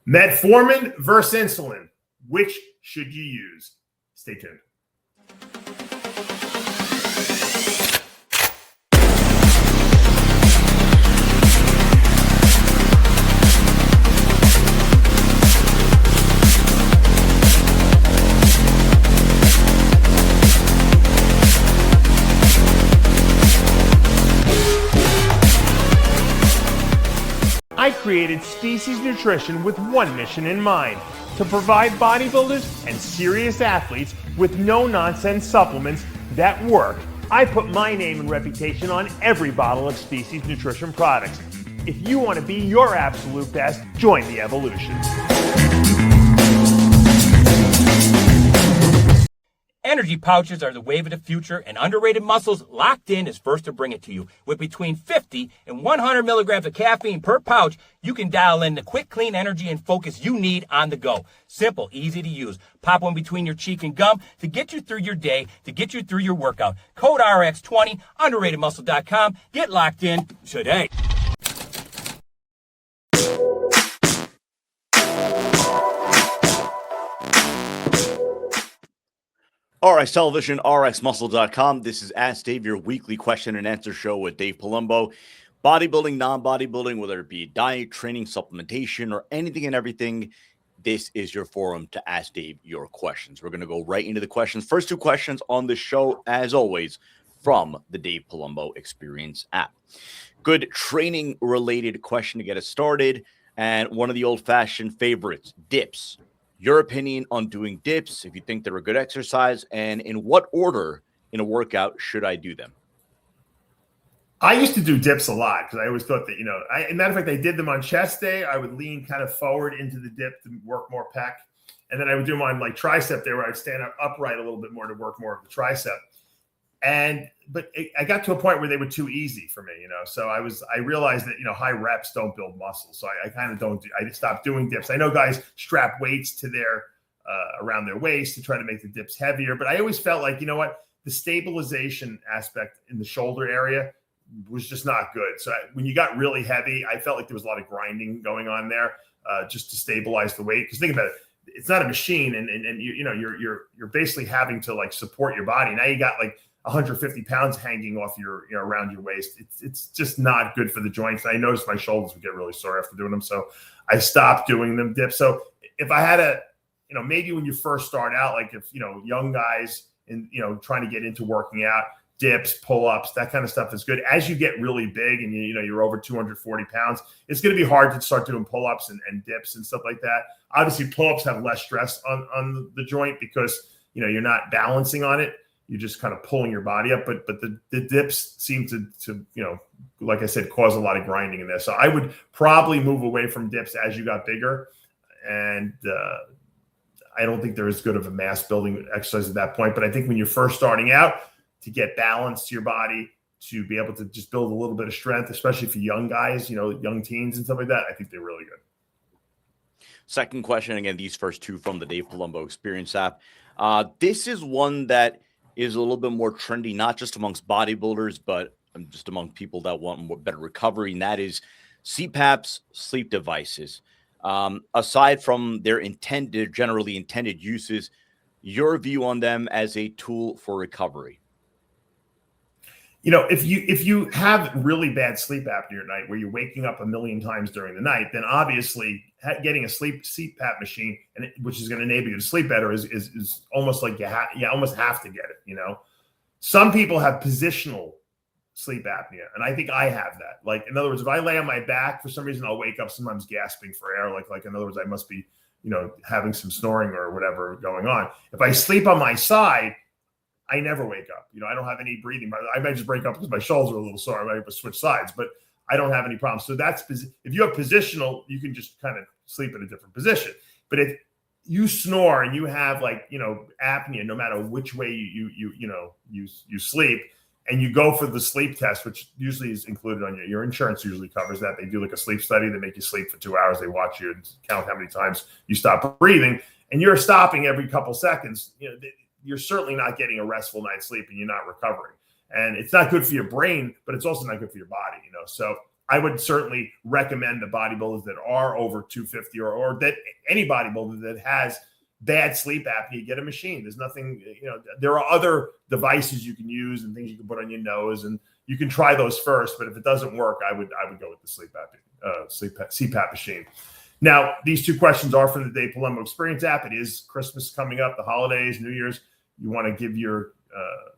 Metformin versus insulin. Which should you use? Stay tuned. I created Species Nutrition with one mission in mind: to provide bodybuilders and serious athletes with no-nonsense supplements that work. I put my name and reputation on every bottle of Species Nutrition products. If you want to be your absolute best, join the evolution. Energy pouches are the wave of the future, and Underrated Muscles Locked In is first to bring it to you. With between 50 and 100 milligrams of caffeine per pouch, you can dial in the quick, clean energy and focus you need on the go. Simple, easy to use. Pop one between your cheek and gum to get you through your day, to get you through your workout. Code RX20, underratedmuscle.com. Get locked in today. RX Television, RxMuscle.com. This is Ask Dave, your weekly question and answer show with Dave Palumbo. Bodybuilding, non-bodybuilding, whether it be diet, training, supplementation, or anything and everything, this is your forum to ask Dave your questions. We're going to go right into the questions. First two questions on the show, as always, from the Dave Palumbo Experience app. Good training-related question to get us started, and one of the old-fashioned favorites, dips. Your opinion on doing dips, if you think they're a good exercise, and in what order in a workout should I do them? I used to do dips a lot because I always thought that, as a matter of fact, I did them on chest day. I would lean kind of forward into the dip to work more pec. And then I would do them on like tricep day where I'd stand up upright a little bit more to work more of the tricep. But I got to a point where they were too easy for me, so I realized that, high reps don't build muscle. So I kind of I stopped doing dips. I know guys strap weights to their, around their waist to try to make the dips heavier, but I always felt like, the stabilization aspect in the shoulder area was just not good. So when you got really heavy, I felt like there was a lot of grinding going on there, just to stabilize the weight. Because think about it. It's not a machine, and you're basically having to like support your body. Now you got like 150 pounds hanging off your, around your waist. It's just not good for the joints. I noticed my shoulders would get really sore after doing them. So I stopped doing them dips. So if I had maybe when you first start out, like if, young guys and, trying to get into working out, dips, pull-ups, that kind of stuff is good. As you get really big and you're over 240 pounds, it's going to be hard to start doing pull-ups and dips and stuff like that. Obviously pull-ups have less stress on the joint because, you're not balancing on it. You're just kind of pulling your body up, but the dips seem to like I said, cause a lot of grinding in there. So I would probably move away from dips as you got bigger. And I don't think they're as good of a mass building exercise at that point. But I think when you're first starting out, to get balance to your body, to be able to just build a little bit of strength, especially for young guys, young teens and stuff like that, I think they're really good. Second question, again, these first two from the Dave Palumbo Experience app. This is one that is a little bit more trendy, not just amongst bodybuilders, but just among people that want more better recovery, and that is CPAPs, sleep devices. Aside from their generally intended uses, your view on them as a tool for recovery? If you have really bad sleep apnea at night where you're waking up a million times during the night, then obviously getting a CPAP machine, which is going to enable you to sleep better, is almost like you almost have to get it. Some people have positional sleep apnea, and I think I have that. Like, in other words, if I lay on my back, for some reason, I'll wake up sometimes gasping for air. Like in other words, I must be, having some snoring or whatever going on. If I sleep on my side, I never wake up. I don't have any breathing. I might just break up because my shoulders are a little sore. I might have to switch sides, but I don't have any problems. So if you have positional, you can just kind of sleep in a different position. But if you snore and you have apnea, no matter which way you sleep, and you go for the sleep test, which usually is included on your insurance usually covers that. They do like a sleep study. They make you sleep for 2 hours. They watch you and count how many times you stop breathing, and you're stopping every couple seconds. You're certainly not getting a restful night's sleep and you're not recovering. And it's not good for your brain, but it's also not good for your body, So I would certainly recommend the bodybuilders that are over 250 or that any bodybuilder that has bad sleep apnea, get a machine. There's nothing, there are other devices you can use and things you can put on your nose, and you can try those first. But if it doesn't work, I would go with the CPAP machine. Now, these two questions are from the Dave Palumbo Experience app. It is Christmas coming up, the holidays, New Year's. You want to give your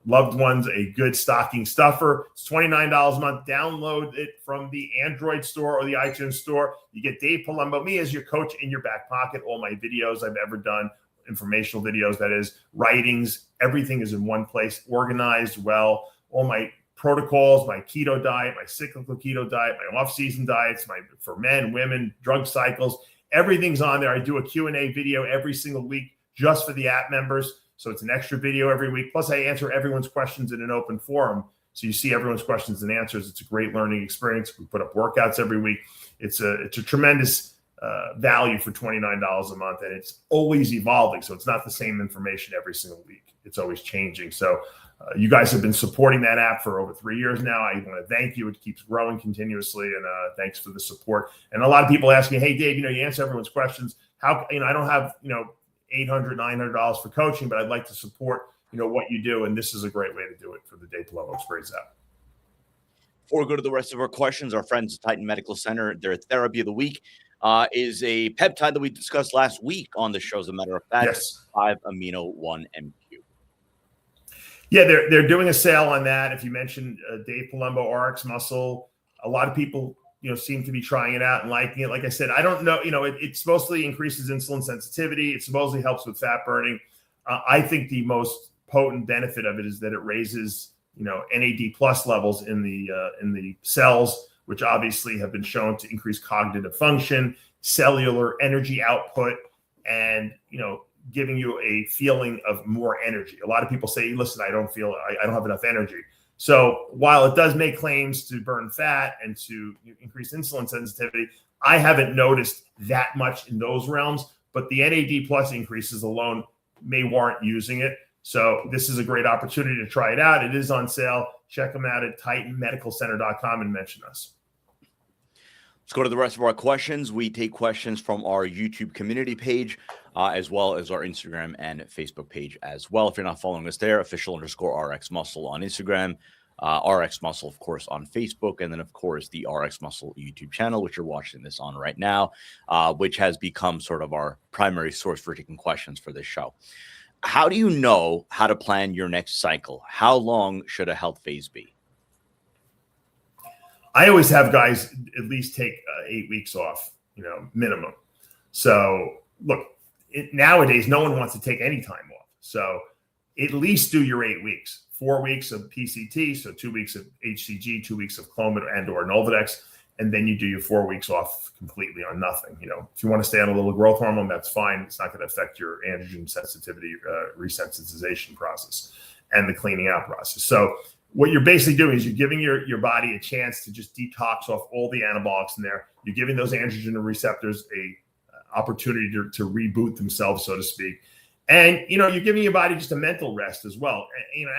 loved ones a good stocking stuffer. It's $29 a month. Download it from the Android store or the iTunes store. You get Dave Palumbo, me as your coach, in your back pocket. All my videos I've ever done, informational videos, that is, writings, everything is in one place, organized well. All my protocols, my keto diet, my cyclical keto diet, my off-season diets, for men, women, drug cycles, everything's on there. I do a Q&A video every single week just for the app members. So it's an extra video every week. Plus, I answer everyone's questions in an open forum. So you see everyone's questions and answers. It's a great learning experience. We put up workouts every week. It's a tremendous value for $29 a month, and it's always evolving. So it's not the same information every single week. It's always changing. So you guys have been supporting that app for over 3 years now. I want to thank you. It keeps growing continuously, and thanks for the support. And a lot of people ask me, hey, Dave, you answer everyone's questions. How, I don't have, $800, $900 for coaching, but I'd like to support, what you do. And this is a great way to do it for the Dave Palumbo Experience app. Before we go to the rest of our questions, our friends at Titan Medical Center, their therapy of the week is a peptide that we discussed last week on the show, as a matter of fact, yes. 5-amino-1-MQ. Yeah, they're doing a sale on that. If you mentioned Dave Palumbo, RxMuscle, a lot of people, seem to be trying it out and liking it. Like I said, I don't know, it supposedly increases insulin sensitivity. It supposedly helps with fat burning. I think the most potent benefit of it is that it raises, NAD plus levels in the cells, which obviously have been shown to increase cognitive function, cellular energy output, and, giving you a feeling of more energy. A lot of people say, listen, I don't have enough energy. So while it does make claims to burn fat and to increase insulin sensitivity, I haven't noticed that much in those realms, but the NAD plus increases alone may warrant using it. So this is a great opportunity to try it out. It is on sale. Check them out at titanmedicalcenter.com and mention us. Let's go to the rest of our questions. We take questions from our YouTube community page, as well as our Instagram and Facebook page as well. If you're not following us there, official_RxMuscle on Instagram, RxMuscle, of course, on Facebook, and then, of course, the RxMuscle YouTube channel, which you're watching this on right now, which has become sort of our primary source for taking questions for this show. How do you know how to plan your next cycle? How long should a health phase be? I always have guys at least take 8 weeks off, minimum. So look, nowadays, no one wants to take any time off. So at least do your 8 weeks, 4 weeks of PCT. So 2 weeks of HCG, 2 weeks of clomid and or Nolvadex. And then you do your 4 weeks off completely on nothing. If you want to stay on a little growth hormone, that's fine. It's not going to affect your androgen sensitivity resensitization process and the cleaning out process. So what you're basically doing is you're giving your body a chance to just detox off all the anabolics in there. You're giving those androgen receptors a opportunity to reboot themselves, so to speak. And, you're giving your body just a mental rest as well.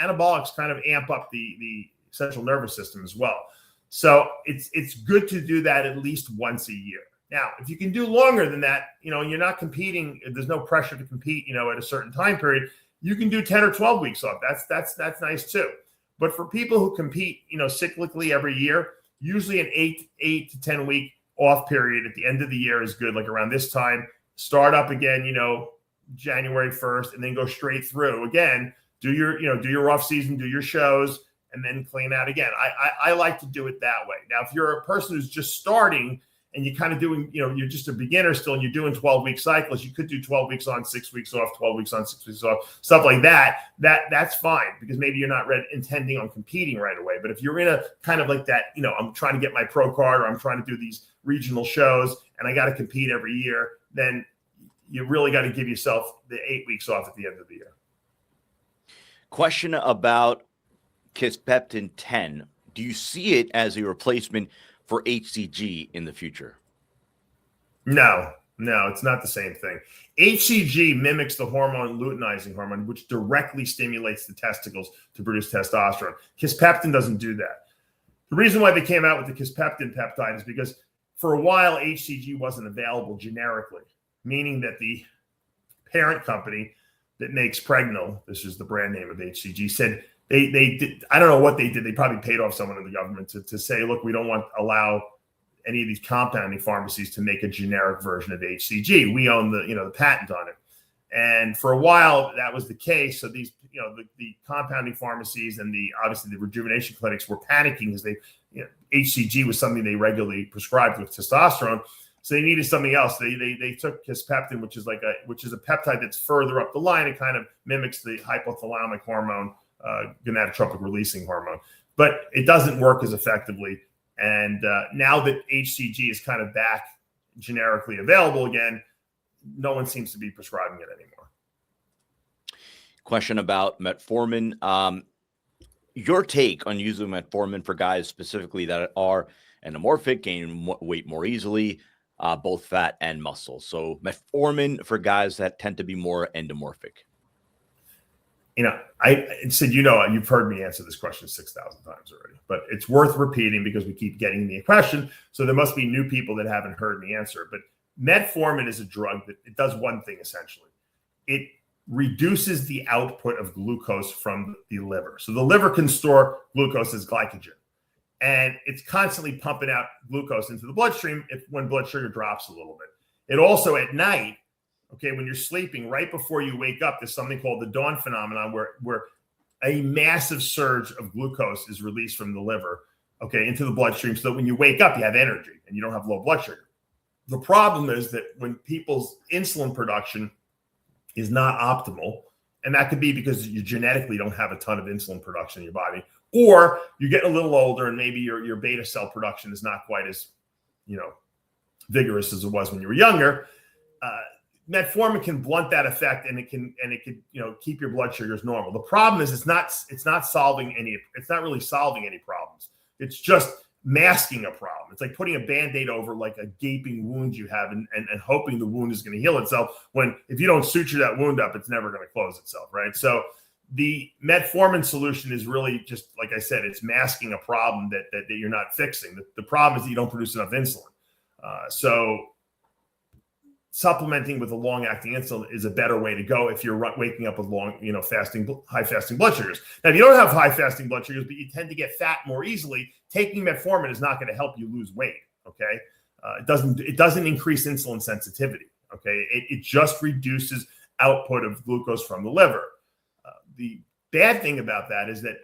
Anabolics kind of amp up the central nervous system as well. So it's good to do that at least once a year. Now, if you can do longer than that, you're not competing, there's no pressure to compete, at a certain time period, you can do 10 or 12 weeks off. That's nice too. But for people who compete, cyclically every year, usually an 8 to 10 week off period at the end of the year is good. Like around this time, start up again, January 1st, and then go straight through again. Do your off season, do your shows, and then clean out again. I like to do it that way. Now, if you're a person who's just starting and you're kind of doing, you're just a beginner still, and you're doing 12-week cycles, you could do 12 weeks on, 6 weeks off, 12 weeks on, 6 weeks off, stuff like that. That's fine, because maybe you're not intending on competing right away. But if you're in a kind of like that, I'm trying to get my pro card, or I'm trying to do these regional shows and I got to compete every year, then you really got to give yourself the 8 weeks off at the end of the year. Question about Kisspeptin 10. Do you see it as a replacement for HCG in the future? No, it's not the same thing. HCG mimics the hormone luteinizing hormone, which directly stimulates the testicles to produce testosterone. Kisspeptin doesn't do that. The reason why they came out with the kisspeptin peptide is because for a while, HCG wasn't available generically, meaning that the parent company that makes Pregnil, this is the brand name of HCG, said they did, I don't know what they did. They probably paid off someone in the government to say, look, we don't want to allow any of these compounding pharmacies to make a generic version of HCG. We own the patent on it. And for a while, that was the case. So these, the compounding pharmacies and obviously the rejuvenation clinics were panicking because HCG was something they regularly prescribed with testosterone. So they needed something else. They took kisspeptin, which is a peptide that's further up the line. It kind of mimics the hypothalamic hormone, gonadotropic releasing hormone, but it doesn't work as effectively. And now that HCG is kind of back generically available again, no one seems to be prescribing it anymore. Question about metformin. Your take on using metformin for guys specifically that are endomorphic, gain weight more easily, both fat and muscle. So metformin for guys that tend to be more endomorphic. I said, you've heard me answer this question 6,000 times already, but it's worth repeating because we keep getting the question. So there must be new people that haven't heard me answer it. But metformin is a drug that it does one thing essentially. It reduces the output of glucose from the liver. So the liver can store glucose as glycogen, and it's constantly pumping out glucose into the bloodstream when blood sugar drops a little bit. It also at night, when you're sleeping, right before you wake up, there's something called the dawn phenomenon where a massive surge of glucose is released from the liver, into the bloodstream, so that when you wake up, you have energy and you don't have low blood sugar. The problem is that when people's insulin production is not optimal, and that could be because you genetically don't have a ton of insulin production in your body, or you get a little older and maybe your beta cell production is not quite as, vigorous as it was when you were younger. Metformin can blunt that effect, and it can keep your blood sugars normal. The problem is it's not really solving any problems. It's just masking a problem. It's like putting a Band-Aid over like a gaping wound you have and hoping the wound is going to heal itself, when if you don't suture that wound up, it's never going to close itself, right? So the metformin solution is really just, like I said, it's masking a problem that you're not fixing. The problem is that you don't produce enough insulin. So supplementing with a long-acting insulin is a better way to go if you're waking up with high fasting blood sugars. Now, if you don't have high fasting blood sugars, but you tend to get fat more easily, taking metformin is not going to help you lose weight. It doesn't increase insulin sensitivity. It just reduces output of glucose from the liver. The bad thing about that is that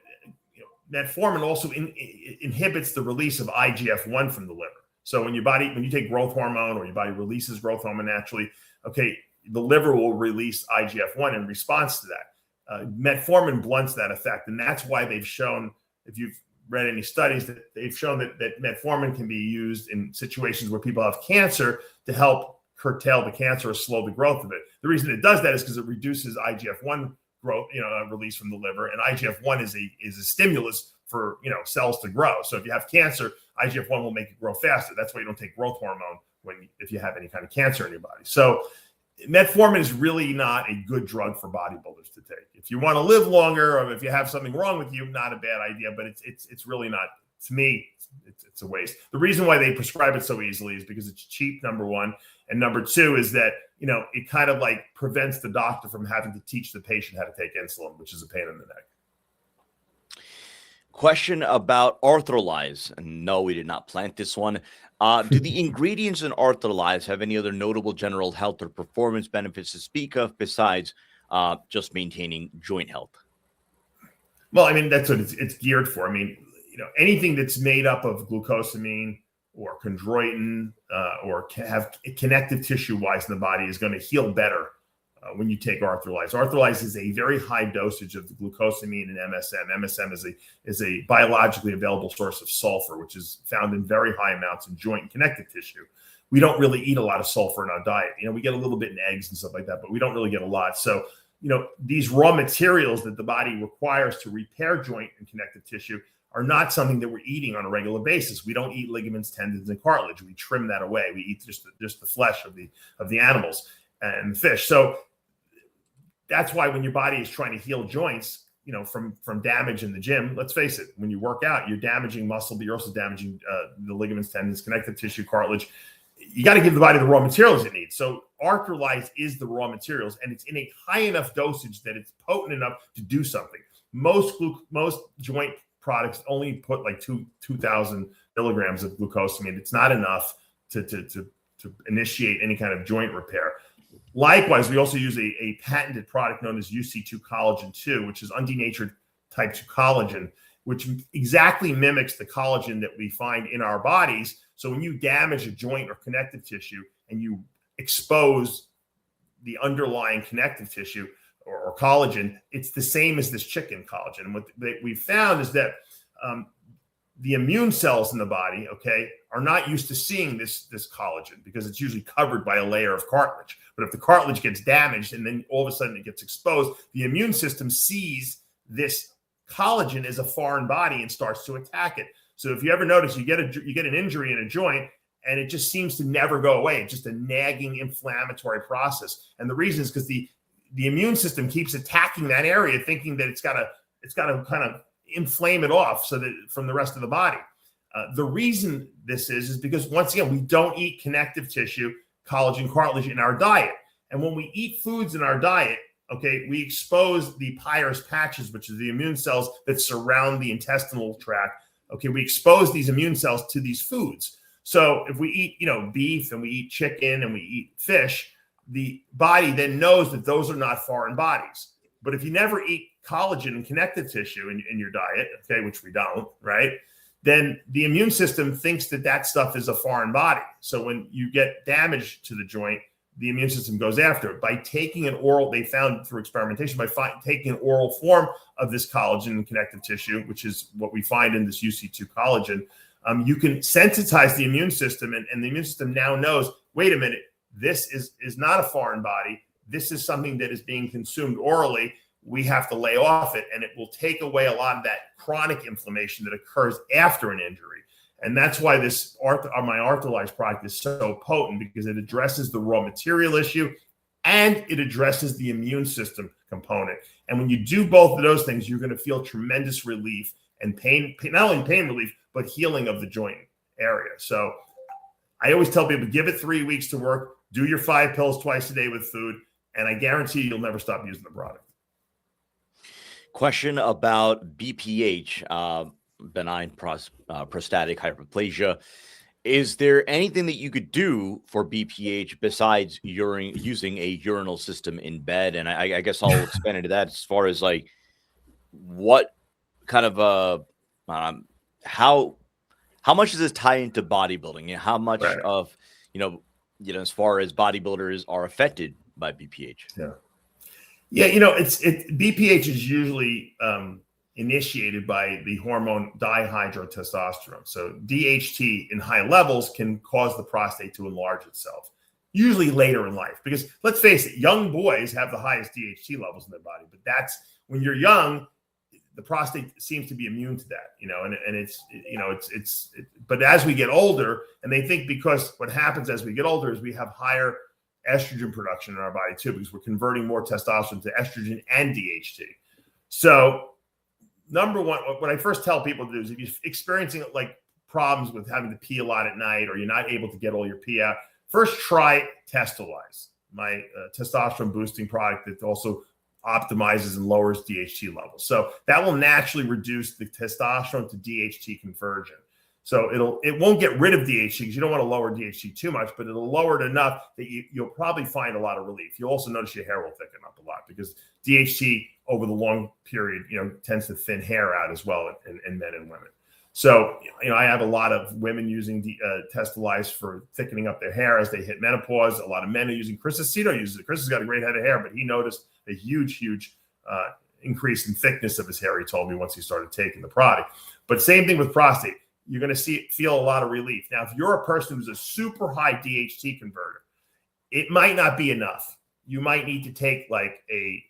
metformin also inhibits the release of IGF-1 from the liver. So when you take growth hormone, or your body releases growth hormone naturally, the liver will release IGF-1 in response to that. Metformin blunts that effect. And that's why they've shown, if you've read any studies, that they've shown that metformin can be used in situations where people have cancer to help curtail the cancer or slow the growth of it. The reason it does that is because it reduces IGF-1 growth, release from the liver. And IGF-1 is a stimulus for cells to grow. So if you have cancer, IGF-1 will make it grow faster. That's why you don't take growth hormone if you have any kind of cancer in your body. So metformin is really not a good drug for bodybuilders to take. If you want to live longer, or if you have something wrong with you, not a bad idea, but it's really not. To me, it's a waste. The reason why they prescribe it so easily is because it's cheap, number one. And number two is that, it kind of like prevents the doctor from having to teach the patient how to take insulin, which is a pain in the neck. Question about Arthrolyze. And no, we did not plant this one. Do the ingredients in Arthrolyze have any other notable general health or performance benefits to speak of besides just maintaining joint health? Well, I mean, that's what it's geared for. I mean, anything that's made up of glucosamine or chondroitin or have connective tissue-wise in the body is going to heal better when you take Arthrolyze. Arthrolyze is a very high dosage of the glucosamine and MSM. MSM is a biologically available source of sulfur, which is found in very high amounts in joint and connective tissue. We don't really eat a lot of sulfur in our diet. We get a little bit in eggs and stuff like that, but we don't really get a lot. So, these raw materials that the body requires to repair joint and connective tissue are not something that we're eating on a regular basis. We don't eat ligaments, tendons, and cartilage. We trim that away. We eat just the flesh of the animals and the fish. So that's why when your body is trying to heal joints, from damage in the gym. Let's face it, when you work out, you're damaging muscle, but you're also damaging the ligaments, tendons, connective tissue, cartilage. You got to give the body the raw materials it needs. So Arthrolyze is the raw materials, and it's in a high enough dosage that it's potent enough to do something. Most joint products only put like 2,000 milligrams of glucosamine. It's not enough to initiate any kind of joint repair. Likewise, we also use a patented product known as UC2 collagen 2, which is undenatured type 2 collagen, which exactly mimics the collagen that we find in our bodies. So when you damage a joint or connective tissue and you expose the underlying connective tissue or collagen, it's the same as this chicken collagen. And what we found is that the immune cells in the body, are not used to seeing this collagen because it's usually covered by a layer of cartilage. But if the cartilage gets damaged and then all of a sudden it gets exposed, the immune system sees this collagen as a foreign body and starts to attack it. So if you ever notice, you get an injury in a joint and it just seems to never go away. It's just a nagging inflammatory process. And the reason is because the immune system keeps attacking that area, thinking that it's got to kind of inflame it off so that from the rest of the body. The reason this is because, once again, we don't eat connective tissue, collagen, cartilage in our diet. And when we eat foods in our diet, we expose the Peyer's patches, which is the immune cells that surround the intestinal tract. We expose these immune cells to these foods. So if we eat, beef and we eat chicken and we eat fish, the body then knows that those are not foreign bodies. But if you never eat collagen and connective tissue in your diet, which we don't, right? Then the immune system thinks that stuff is a foreign body. So when you get damage to the joint, the immune system goes after it. By taking an oral, they found through experimentation, taking an oral form of this collagen and connective tissue, which is what we find in this UC2 collagen, you can sensitize the immune system, and the immune system now knows, wait a minute, this is not a foreign body. This is something that is being consumed orally. We have to lay off it, and it will take away a lot of that chronic inflammation that occurs after an injury. And that's why my Arthrolyze product is so potent, because it addresses the raw material issue and it addresses the immune system component. And when you do both of those things, you're going to feel tremendous relief and pain, not only pain relief, but healing of the joint area. So I always tell people, give it 3 weeks to work, do your 5 pills twice a day with food, and I guarantee you'll never stop using the product. Question about BPH, benign prostatic hyperplasia. Is there anything that you could do for BPH besides using a urinal system in bed? And I guess I'll expand into that as far as like what kind of how much does this tie into bodybuilding, and how much of as far as bodybuilders are affected by BPH? Yeah, BPH is usually initiated by the hormone dihydrotestosterone. So DHT in high levels can cause the prostate to enlarge itself, usually later in life. Because let's face it, young boys have the highest DHT levels in their body, but that's when you're young, the prostate seems to be immune to that, but as we get older, and they think because what happens as we get older is we have higher estrogen production in our body too, because we're converting more testosterone to estrogen and DHT. So number one, what I first tell people to do is, if you're experiencing like problems with having to pee a lot at night, or you're not able to get all your pee out, first try Testolyze, my testosterone boosting product that also optimizes and lowers DHT levels. So that will naturally reduce the testosterone to DHT conversion. So it won't get rid of DHT, because you don't want to lower DHT too much, but it'll lower it enough that you'll probably find a lot of relief. You'll also notice your hair will thicken up a lot, because DHT over the long period, tends to thin hair out as well in men and women. So, I have a lot of women using Testolyze for thickening up their hair as they hit menopause. A lot of men are using Chris Aceto uses it. Chris has got a great head of hair, but he noticed a huge increase in thickness of his hair, he told me, once he started taking the product. But same thing with prostate. You're going to feel a lot of relief. Now, if you're a person who's a super high DHT converter, it might not be enough. You might need to take like a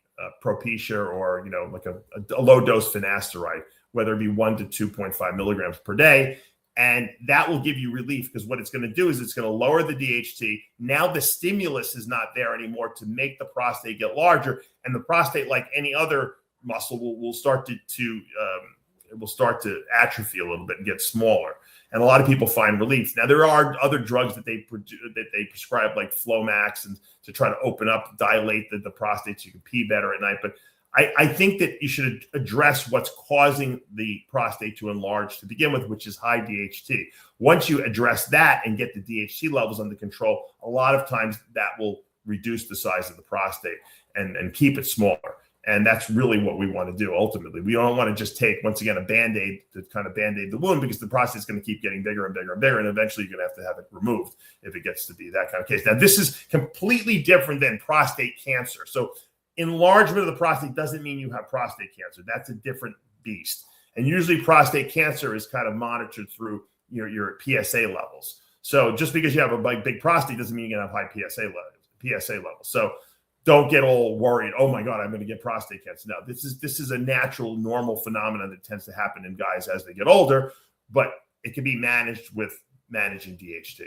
Propecia, or, like a low dose finasteride, whether it be 1 to 2.5 milligrams per day. And that will give you relief, because what it's going to do is it's going to lower the DHT. Now the stimulus is not there anymore to make the prostate get larger. And the prostate, like any other muscle will start to it will start to atrophy a little bit and get smaller. And a lot of people find relief. Now, there are other drugs that they prescribe, like Flomax, and to try to open up, dilate the prostate so you can pee better at night. But I think that you should address what's causing the prostate to enlarge to begin with, which is high DHT. Once you address that and get the DHT levels under control, a lot of times that will reduce the size of the prostate and keep it smaller. And that's really what we want to do ultimately. We don't want to just take, once again, a Band-Aid to kind of Band-Aid the wound, because the prostate is going to keep getting bigger and bigger and bigger. And eventually you're going to have it removed if it gets to be that kind of case. Now, this is completely different than prostate cancer. So enlargement of the prostate doesn't mean you have prostate cancer. That's a different beast. And usually prostate cancer is kind of monitored through your PSA levels. So just because you have a big prostate doesn't mean you're going to have high PSA levels. So don't get all worried. Oh my God, I'm going to get prostate cancer. No, this is a natural, normal phenomenon that tends to happen in guys as they get older, but it can be managed with managing DHT.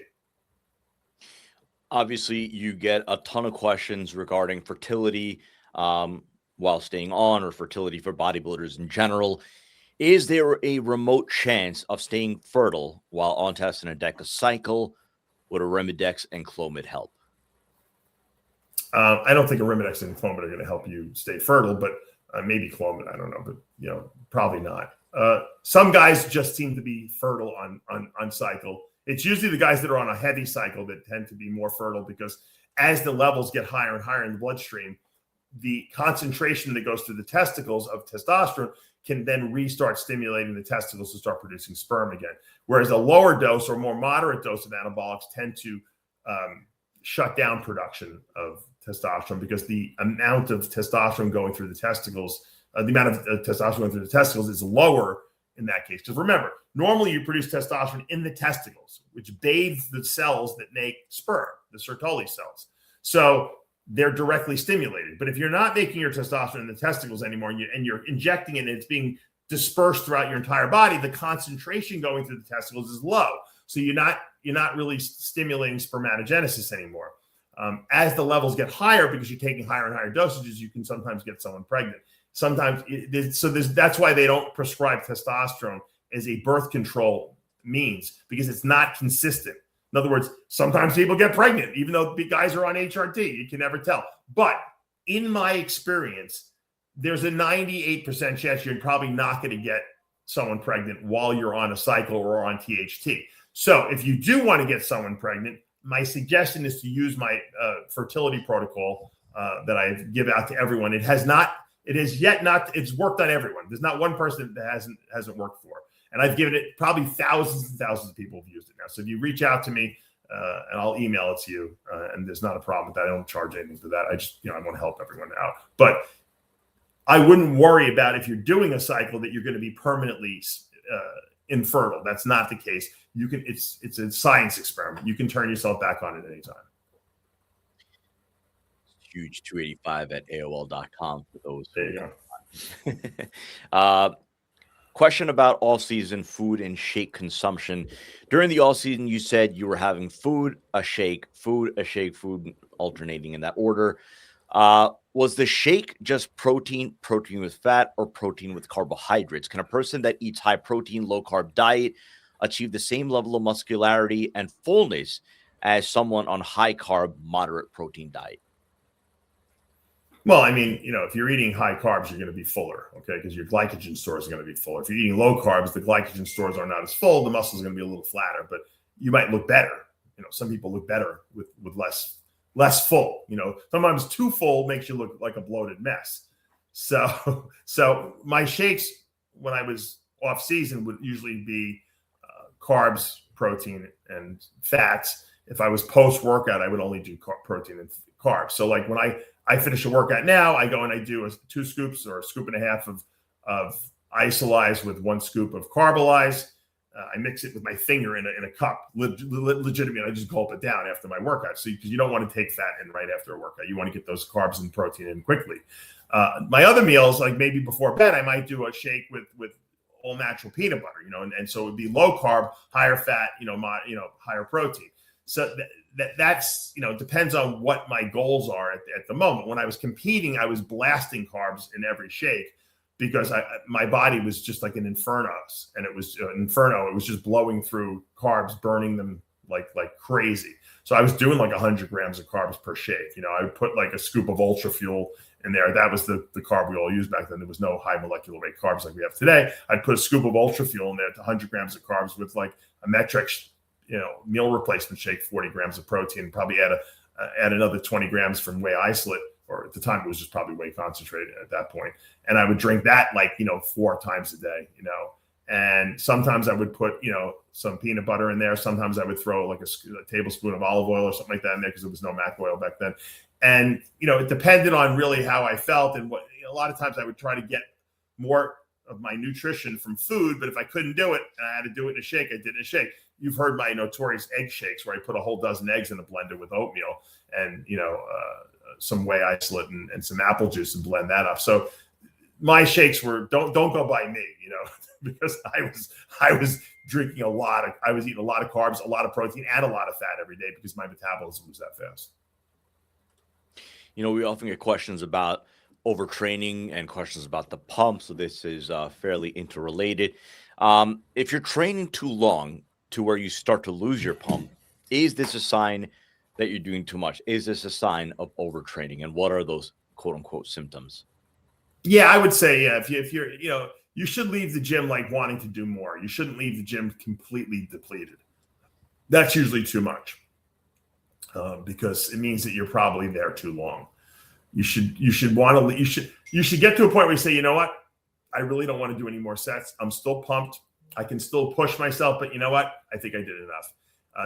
Obviously, you get a ton of questions regarding fertility while staying on, or fertility for bodybuilders in general. Is there a remote chance of staying fertile while on test in a deca cycle? Would arimidex and clomid help? I don't think arimidex and clomid are going to help you stay fertile, but maybe clomid. I don't know, but probably not. Some guys just seem to be fertile on cycle. It's usually the guys that are on a heavy cycle that tend to be more fertile, because as the levels get higher and higher in the bloodstream, the concentration that goes through the testicles of testosterone can then restart stimulating the testicles to start producing sperm again. Whereas a lower dose or more moderate dose of anabolics tend to shut down production of testosterone, because the amount of testosterone going through the testicles, the amount of testosterone going through the testicles is lower in that case. Because remember, normally you produce testosterone in the testicles, which bathes the cells that make sperm, the Sertoli cells. So they're directly stimulated. But if you're not making your testosterone in the testicles anymore, and you're injecting it and it's being dispersed throughout your entire body, the concentration going through the testicles is low. So you're not really stimulating spermatogenesis anymore. As the levels get higher, because you're taking higher and higher dosages, you can sometimes get someone pregnant. Sometimes, that's why they don't prescribe testosterone as a birth control means, because it's not consistent. In other words, sometimes people get pregnant, even though the guys are on HRT. You can never tell. But in my experience, there's a 98% chance you're probably not going to get someone pregnant while you're on a cycle or on THT. So if you do want to get someone pregnant, my suggestion is to use my fertility protocol that I give out to everyone. It's worked on everyone. There's not one person that hasn't worked for. And I've given it, probably thousands and thousands of people have used it now. So if you reach out to me, and I'll email it to you, and there's not a problem with that. I don't charge anything for that. I just, I want to help everyone out. But I wouldn't worry about, if you're doing a cycle, that you're going to be permanently infertile. That's not the case. It's a science experiment. You can turn yourself back on at any time. Huge 285 at AOL.com for those. There you go. Question about all-season food and shake consumption. During the all-season, you said you were having food, a shake, food, alternating in that order. Was the shake just protein with fat, or protein with carbohydrates? Can a person that eats high-protein, low-carb diet achieve the same level of muscularity and fullness as someone on high-carb, moderate protein diet? Well, I mean, if you're eating high carbs, you're going to be fuller, okay? Because your glycogen stores are going to be fuller. If you're eating low carbs, the glycogen stores are not as full. The muscles are going to be a little flatter, but you might look better. Some people look better with less full. Sometimes too full makes you look like a bloated mess. So my shakes when I was off season would usually be carbs, protein, and fats. If I was post workout, I would only do protein and carbs. So like when I finish a workout now, I go and I do 2 scoops or a scoop and a half of INSULIze with 1 scoop of carbolyze. I mix it with my finger in a cup, legitimately. I just gulp it down after my workout. So because you don't want to take fat in right after a workout, you want to get those carbs and protein in quickly. My other meals, like maybe before bed, I might do a shake with all natural peanut butter, and so it would be low carb, higher fat, higher protein. So that's, depends on what my goals are at the moment. When I was competing, I was blasting carbs in every shake. because my body was just like an inferno, and it was an inferno. It was just blowing through carbs, burning them like crazy. So I was doing like 100 grams of carbs per shake. You know, I would put like a scoop of ultra fuel in there. That was the carb we all used back then. There was no high molecular weight carbs like we have today. I'd put a scoop of ultra fuel in there to 100 grams of carbs with like a metric, meal replacement shake, 40 grams of protein, probably add another 20 grams from whey isolate, or at the time it was just probably whey concentrated at that point. And I would drink that 4 times a day, and sometimes I would put, some peanut butter in there. Sometimes I would throw like a tablespoon of olive oil or something like that in there, because there was no mac oil back then. And, it depended on really how I felt. And a lot of times I would try to get more of my nutrition from food, but if I couldn't do it and I had to do it in a shake, I did it in a shake. You've heard my notorious egg shakes where I put a whole dozen eggs in a blender with oatmeal and, some whey isolate and some apple juice and blend that up. So my shakes were, don't go by me, because I was drinking I was eating a lot of carbs, a lot of protein, and a lot of fat every day because my metabolism was that fast. We often get questions about overtraining and questions about the pump. So this is fairly interrelated. If you're training too long to where you start to lose your pump, is this a sign that you're doing too much? Is this a sign of overtraining? And what are those quote unquote symptoms? Yeah, I would say, if you're, you should leave the gym like wanting to do more. You shouldn't leave the gym completely depleted. That's usually too much, because it means that you're probably there too long. You should get to a point where you say, you know what? I really don't want to do any more sets. I'm still pumped. I can still push myself, but you know what? I think I did enough.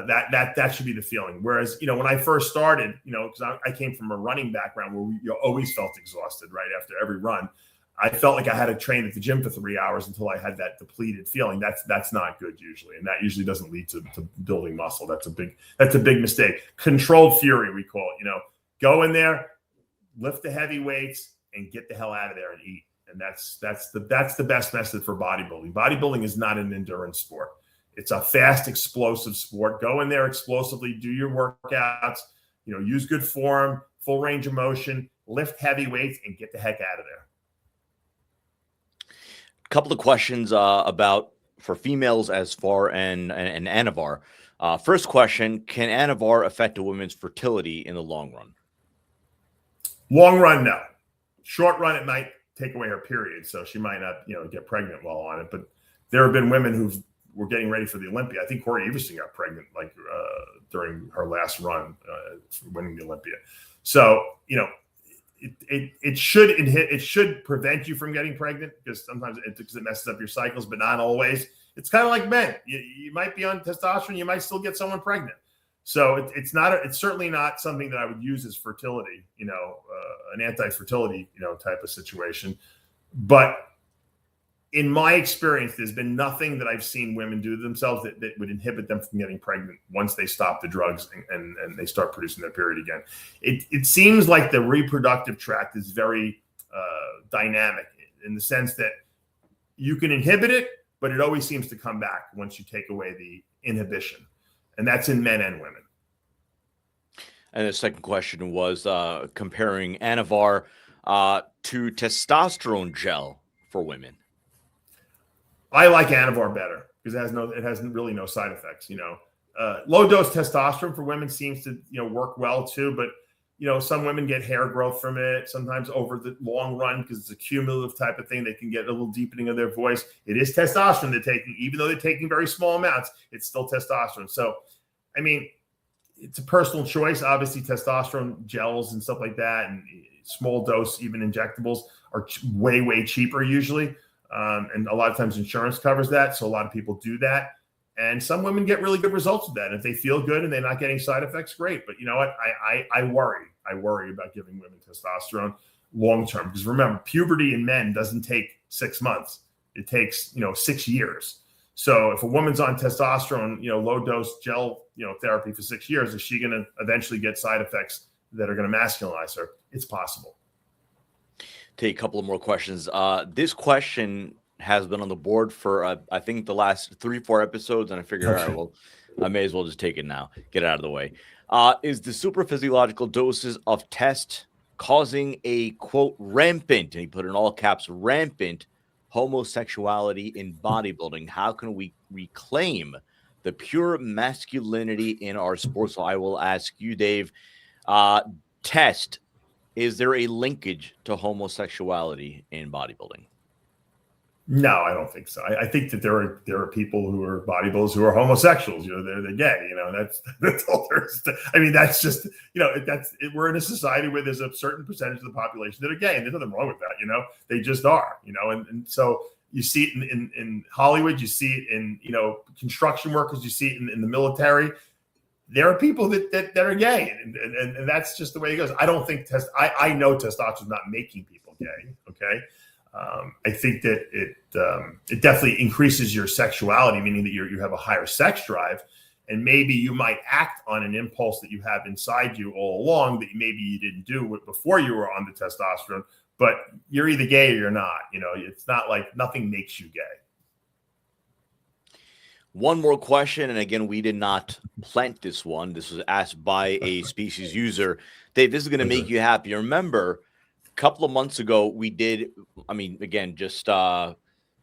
That should be the feeling. Whereas, when I first started, because I came from a running background where we always felt exhausted right after every run. I felt like I had to train at the gym for 3 hours until I had that depleted feeling. That's not good usually, and that usually doesn't lead to building muscle. That's a big mistake. Controlled fury, we call it. Go in there, lift the heavy weights, and get the hell out of there and eat. And that's the best method for bodybuilding. Bodybuilding is not an endurance sport. It's a fast, explosive sport. Go in there explosively, do your workouts, use good form, full range of motion, lift heavy weights, and get the heck out of there. A couple of questions about for females as far and Anavar. First question, can Anavar affect a woman's fertility in the long run? Long run, no. Short run, it might take away her period, so she might not, get pregnant while on it. But there have been women who were getting ready for the Olympia. I think Corey Everson got pregnant during her last run, winning the Olympia. So it should prevent you from getting pregnant, because sometimes it messes up your cycles, but not always. It's kind of like men. You might be on testosterone, you might still get someone pregnant. So it's certainly not something that I would use as fertility, an anti-fertility, type of situation. But in my experience, there's been nothing that I've seen women do to themselves that would inhibit them from getting pregnant once they stop the drugs and they start producing their period again. It seems like the reproductive tract is very dynamic in the sense that you can inhibit it, but it always seems to come back once you take away the inhibition. And that's in men and women. And the second question was comparing Anavar to testosterone gel for women. I like Anavar better because it has really no side effects. Low dose testosterone for women seems to work well too, but some women get hair growth from it. Sometimes over the long run, because it's a cumulative type of thing, they can get a little deepening of their voice. It is testosterone they're taking, even though they're taking very small amounts. It's still testosterone. So, I mean, it's a personal choice. Obviously, testosterone gels and stuff like that, and small dose, even injectables, are way, way cheaper usually. And a lot of times insurance covers that. So a lot of people do that. And some women get really good results with that. If they feel good and they're not getting side effects, great. But you know what? I worry. I worry about giving women testosterone long term. Because remember, puberty in men doesn't take 6 months. It takes, 6 years. So if a woman's on testosterone, low dose gel, therapy for 6 years, is she going to eventually get side effects that are going to masculinize her? It's possible. Take a couple of more questions. This question has been on the board for I think the last 3-4 episodes, and I figured, all right, well, I may as well just take it now, get it out of the way. Is the super physiological doses of test causing a, quote, rampant, and he put in all caps, rampant homosexuality in bodybuilding. How can we reclaim the pure masculinity in our sport? So I will ask you, Dave, Test, is there a linkage to homosexuality in bodybuilding? No, I don't think so. I think that there are people who are bodybuilders who are homosexuals. They're gay. That's all there is. I mean, that's just we're in a society where there's a certain percentage of the population that are gay, and there's nothing wrong with that. They just are. And so you see it in Hollywood, you see it in construction workers, you see it in the military. There are people that are gay, and that's just the way it goes. I don't think I know testosterone is not making people gay. Okay. I think that it definitely increases your sexuality, meaning that you have a higher sex drive, and maybe you might act on an impulse that you have inside you all along that maybe you didn't do before you were on the testosterone. But you're either gay or you're not. It's not like nothing makes you gay. One more question, and again, we did not plant this one. This was asked by a species user. Dave, this is going to make you happy. Remember, couple of months ago, we did, again, just kind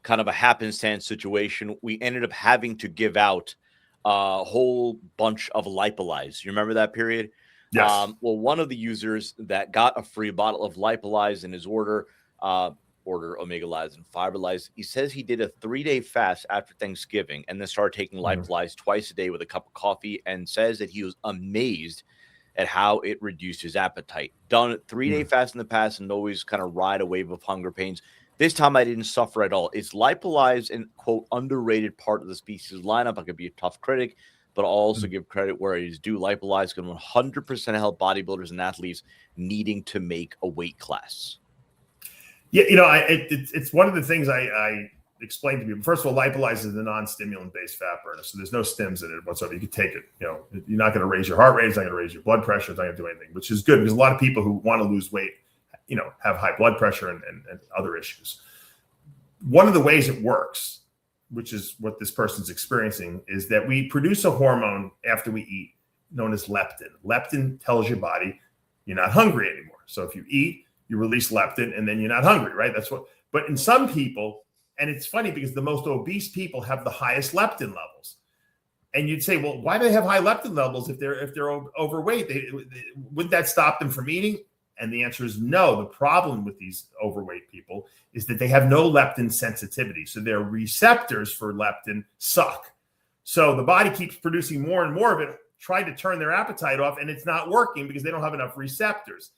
of a happenstance situation. We ended up having to give out a whole bunch of Lipolyze. You remember that period? Yes. Well, one of the users that got a free bottle of Lipolyze in his order Omegalyze and Fiberlyze, he says he did a 3-day fast after Thanksgiving and then started taking Lipolyze twice a day with a cup of coffee, and says that he was amazed at how it reduced his appetite. Done 3-day fast in the past and always kind of ride a wave of hunger pains. This time I didn't suffer at all. Is Lipolyze an, quote, underrated part of the species lineup? I could be a tough critic, but I'll also give credit where it is due. Lipolyze can 100% help bodybuilders and athletes needing to make a weight class. Yeah, it's one of the things I explained to people. First of all, Lipolyze is a non-stimulant based fat burner, so there's no stims in it whatsoever. You can take it. You're not going to raise your heart rate. It's not going to raise your blood pressure. It's not going to do anything, which is good because a lot of people who want to lose weight, have high blood pressure and other issues. One of the ways it works, which is what this person's experiencing, is that we produce a hormone after we eat known as leptin. Leptin tells your body you're not hungry anymore. So if you eat, you release leptin and then you're not hungry, right? But in some people, and it's funny because the most obese people have the highest leptin levels. And you'd say, well, why do they have high leptin levels if they're overweight? Wouldn't that stop them from eating? And the answer is no. The problem with these overweight people is that they have no leptin sensitivity. So their receptors for leptin suck. So the body keeps producing more and more of it, trying to turn their appetite off, and it's not working because they don't have enough receptors.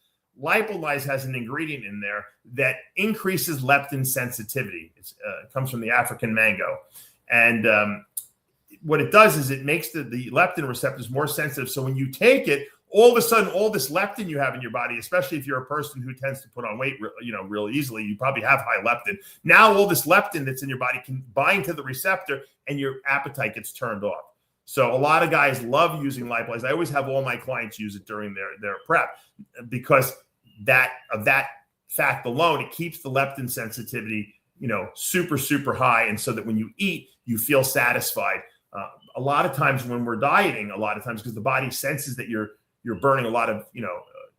Lipolyze has an ingredient in there that increases leptin sensitivity. It comes from the African mango. And what it does is it makes the leptin receptors more sensitive. So when you take it, all of a sudden, all this leptin you have in your body, especially if you're a person who tends to put on weight, real easily, you probably have high leptin. Now all this leptin that's in your body can bind to the receptor and your appetite gets turned off. So a lot of guys love using Lipolyze. I always have all my clients use it during their prep because that fact alone, it keeps the leptin sensitivity, super, super high. And so that when you eat, you feel satisfied. A lot of times when we're dieting, because the body senses that you're burning a lot of,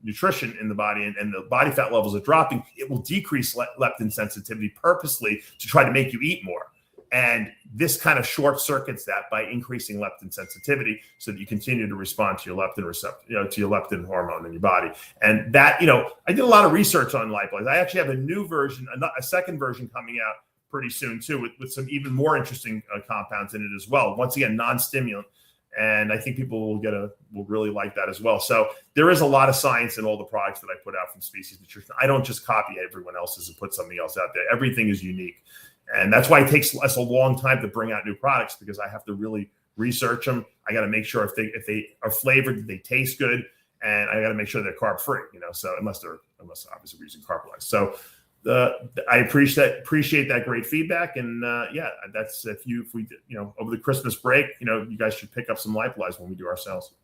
nutrition in the body and the body fat levels are dropping, it will decrease leptin sensitivity purposely to try to make you eat more. And this kind of short circuits that by increasing leptin sensitivity so that you continue to respond to your leptin receptor, to your leptin hormone in your body. And that, I did a lot of research on Lipolyze. I actually have a new version, a second version coming out pretty soon too, with some even more interesting compounds in it as well. Once again, non-stimulant. And I think people will really like that as well. So there is a lot of science in all the products that I put out from Species Nutrition. I don't just copy everyone else's and put something else out there. Everything is unique. And that's why it takes us a long time to bring out new products, because I have to really research them. I got to make sure if they are flavored, they taste good, and I got to make sure they're carb free. So unless obviously we're using Carbohydrates. So I appreciate that great feedback, and that's if we over the Christmas break, you guys should pick up some Lipolyze when we do our sales.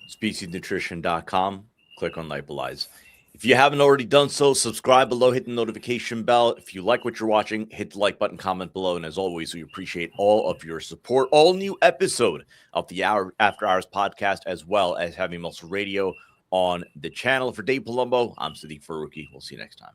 SpeciesNutrition.com. Click on Lipolyze. If you haven't already done so, subscribe below, hit the notification bell. If you like what you're watching, hit the like button, comment below. And as always, we appreciate all of your support. All new episode of the After Hours podcast, as well as Heavy Muscle Radio, on the channel. For Dave Palumbo, I'm Sadiq Faruqi. We'll see you next time.